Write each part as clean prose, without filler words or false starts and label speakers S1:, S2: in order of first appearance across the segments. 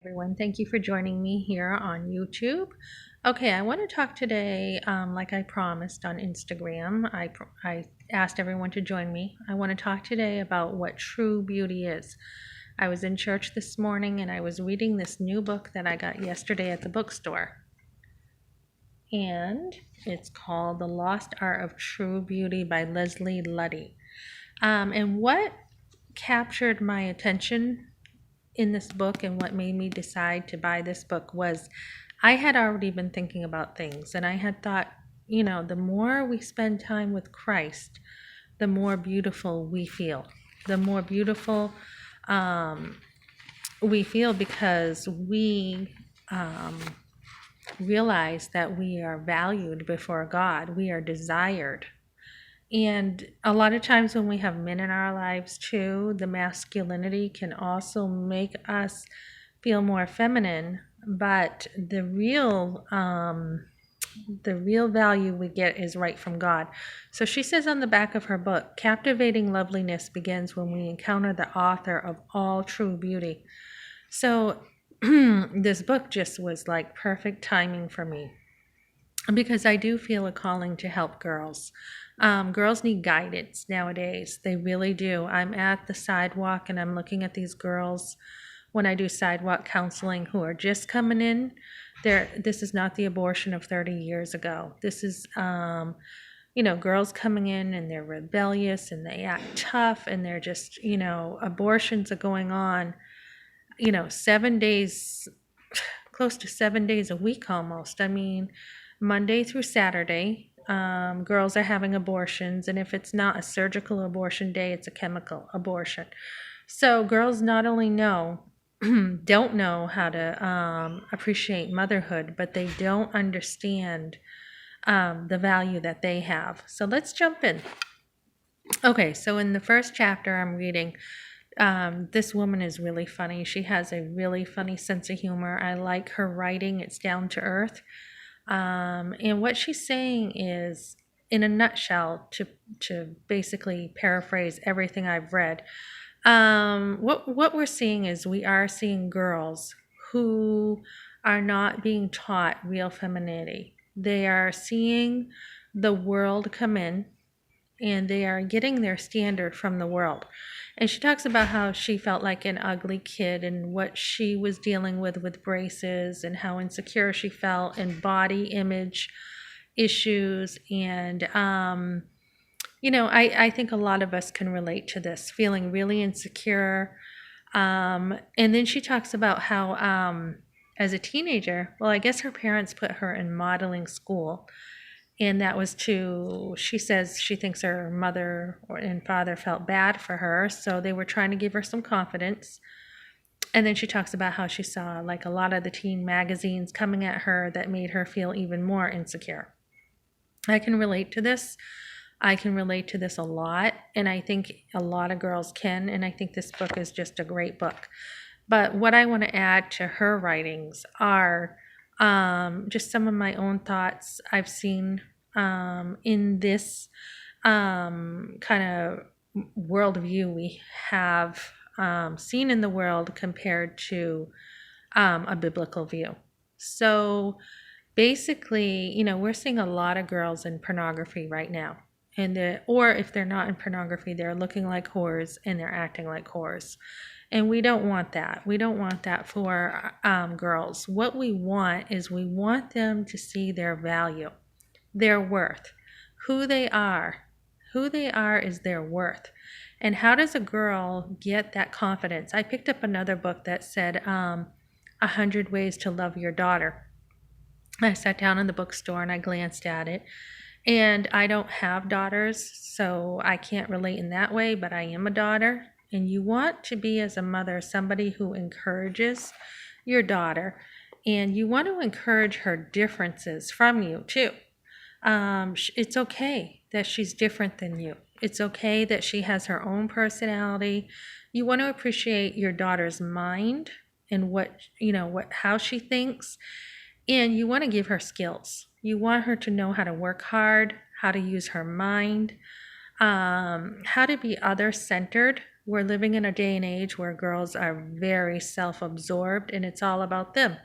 S1: Everyone. Thank you for joining me here on YouTube. Okay, I want to talk today, like I promised on Instagram. I asked everyone to join me. I want to talk today about what true beauty is. I was in church this morning and I was reading this new book that I got yesterday at the bookstore. And it's called The Lost Art of True Beauty by Leslie Luddy. And what captured my attention in this book and what made me decide to buy this book was I had already been thinking about things and I had thought, the more we spend time with Christ, the more beautiful we feel. The more beautiful we feel because we realize that we are valued before God, we are desired. And a lot of times when we have men in our lives too, the masculinity can also make us feel more feminine, but the real value we get is right from God. So she says on the back of her book, captivating loveliness begins when we encounter the author of all true beauty. So this book just was like perfect timing for me because I do feel a calling to help girls. Girls need guidance nowadays. They really do. I'm at the sidewalk and I'm looking at these girls when I do sidewalk counseling who are just coming in. This is not the abortion of 30 years ago. This is, girls coming in and they're rebellious and they act tough and they're just, abortions are going on, 7 days, close to 7 days a week almost. I mean, Monday through Saturday, girls are having abortions, and if it's not a surgical abortion day, it's a chemical abortion. So girls not only don't know how to appreciate motherhood, but they don't understand the value that they have. So let's jump in. Okay, so in the first chapter I'm reading, this woman is really funny. She has a really funny sense of humor. I like her writing. It's down to earth. And what she's saying is, in a nutshell, to basically paraphrase everything I've read, what we're seeing is we are seeing girls who are not being taught real femininity. They are seeing the world come in and they are getting their standard from the world. And she talks about how she felt like an ugly kid and what she was dealing with braces and how insecure she felt and body image issues. And, I think a lot of us can relate to this, feeling really insecure. And then she talks about how, as a teenager, well, I guess her parents put her in modeling school. And that was she says she thinks her mother and father felt bad for her. So they were trying to give her some confidence. And then she talks about how she saw like a lot of the teen magazines coming at her that made her feel even more insecure. I can relate to this. I can relate to this a lot. And I think a lot of girls can. And I think this book is just a great book. But what I want to add to her writings are just some of my own thoughts I've seen in this kind of worldview we have seen in the world compared to a biblical view. So basically, we're seeing a lot of girls in pornography right now. Or if they're not in pornography, they're looking like whores and they're acting like whores. And we don't want that. We don't want that for girls. What we want is we want them to see their value, their worth, who they are. Who they are is their worth. And how does a girl get that confidence? I picked up another book that said 100 Ways to Love Your Daughter. I sat down in the bookstore and I glanced at it. And I don't have daughters, so I can't relate in that way, but I am a daughter. And you want to be, as a mother, somebody who encourages your daughter, and you want to encourage her differences from you too. It's okay that she's different than you. It's okay that she has her own personality. You want to appreciate your daughter's mind and how she thinks, and you want to give her skills. You want her to know how to work hard, how to use her mind, how to be other-centered, We're living in a day and age where girls are very self-absorbed and it's all about them.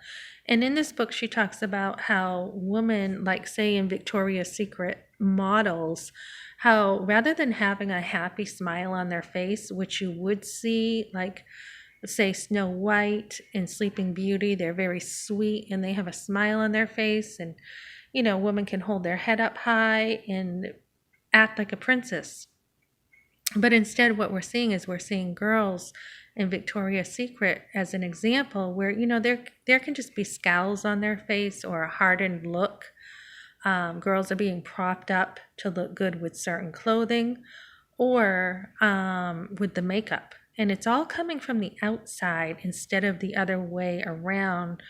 S1: And in this book, she talks about how women, like say in Victoria's Secret models, how rather than having a happy smile on their face, which you would see like say Snow White and Sleeping Beauty, they're very sweet and they have a smile on their face, and women can hold their head up high and act like a princess. But instead, what we're seeing is we're seeing girls in Victoria's Secret as an example where, there can just be scowls on their face or a hardened look. Girls are being propped up to look good with certain clothing or with the makeup. And it's all coming from the outside instead of the other way around,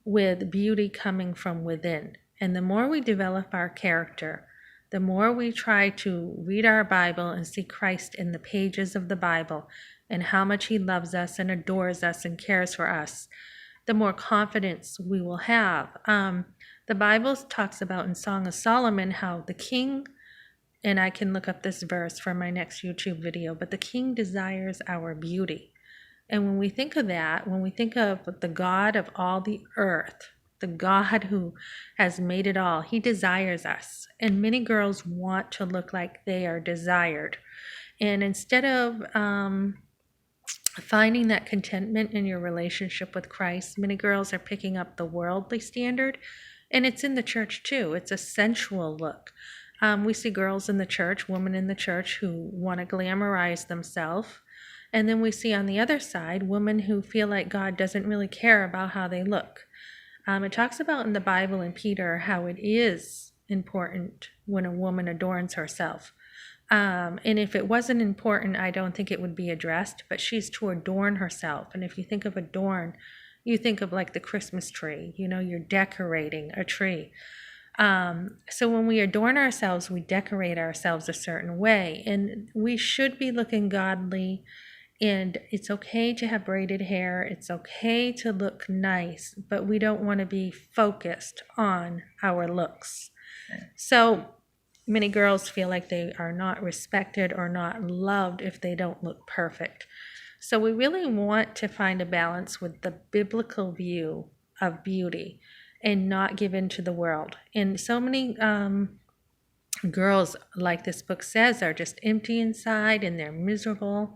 S1: with beauty coming from within. And the more we develop our character, the more we try to read our Bible and see Christ in the pages of the Bible and how much he loves us and adores us and cares for us, the more confidence we will have. The Bible talks about in Song of Solomon how the king, and I can look up this verse for my next YouTube video, but the king desires our beauty. And when we think of that, when we think of the God of all the earth, the God who has made it all, he desires us. And many girls want to look like they are desired. And instead of finding that contentment in your relationship with Christ, many girls are picking up the worldly standard. And it's in the church too. It's a sensual look. We see girls in the church, women in the church who want to glamorize themselves. And then we see on the other side, women who feel like God doesn't really care about how they look. It talks about in the Bible in Peter how it is important when a woman adorns herself. And if it wasn't important, I don't think it would be addressed, but she's to adorn herself. And if you think of adorn, you think of like the Christmas tree, you're decorating a tree. So when we adorn ourselves, we decorate ourselves a certain way, and we should be looking godly. And it's okay to have braided hair. It's okay to look nice, but we don't want to be focused on our looks. So many girls feel like they are not respected or not loved if they don't look perfect. So we really want to find a balance with the biblical view of beauty and not give in to the world. And so many girls, like this book says, are just empty inside and they're miserable.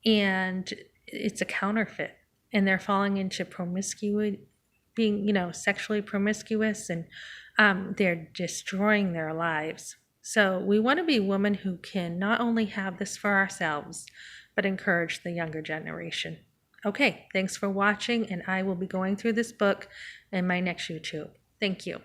S1: And it's a counterfeit, and they're falling into promiscuity, being, sexually promiscuous, and they're destroying their lives. So we want to be women who can not only have this for ourselves, but encourage the younger generation. Okay, thanks for watching, and I will be going through this book in my next YouTube. Thank you.